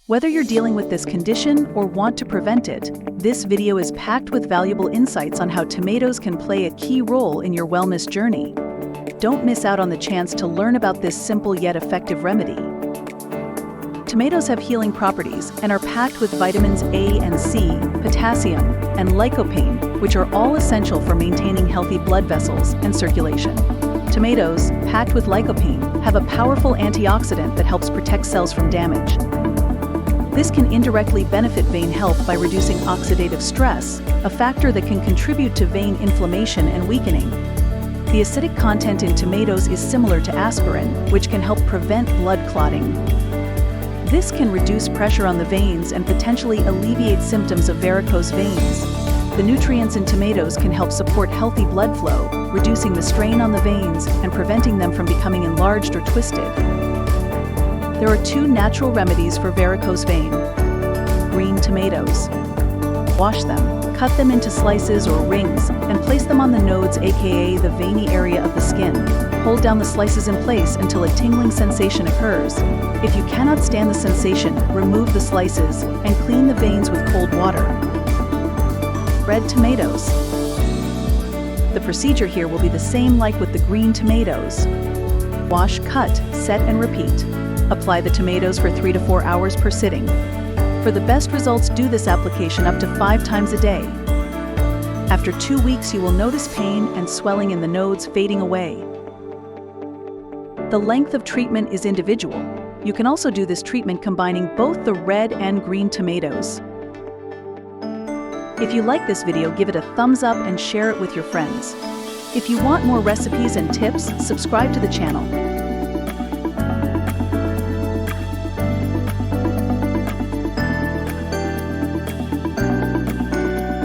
Whether you're dealing with this condition or want to prevent it, this video is packed with valuable insights on how tomatoes can play a key role in your wellness journey. Don't miss out on the chance to learn about this simple yet effective remedy. Tomatoes have healing properties and are packed with vitamins A and C, potassium, and lycopene, which are all essential for maintaining healthy blood vessels and circulation. Tomatoes, packed with lycopene, have a powerful antioxidant that helps protect cells from damage. This can indirectly benefit vein health by reducing oxidative stress, a factor that can contribute to vein inflammation and weakening. The acidic content in tomatoes is similar to aspirin, which can help prevent blood clotting. This can reduce pressure on the veins and potentially alleviate symptoms of varicose veins. The nutrients in tomatoes can help support healthy blood flow, reducing the strain on the veins and preventing them from becoming enlarged or twisted. There are two natural remedies for varicose vein. Green tomatoes. Wash them, cut them into slices or rings, and place them on the nodes, aka the veiny area of the skin. Hold down the slices in place until a tingling sensation occurs. If you cannot stand the sensation, remove the slices and clean the veins with cold water. Red tomatoes. The procedure here will be the same like with the green tomatoes. Wash, cut, set, and repeat. Apply the tomatoes for 3 to 4 hours per sitting. For the best results, do this application up to 5 times a day. After 2 weeks, you will notice pain and swelling in the nodes fading away. The length of treatment is individual. You can also do this treatment combining both the red and green tomatoes. If you like this video, give it a thumbs up and share it with your friends. If you want more recipes and tips, subscribe to the channel.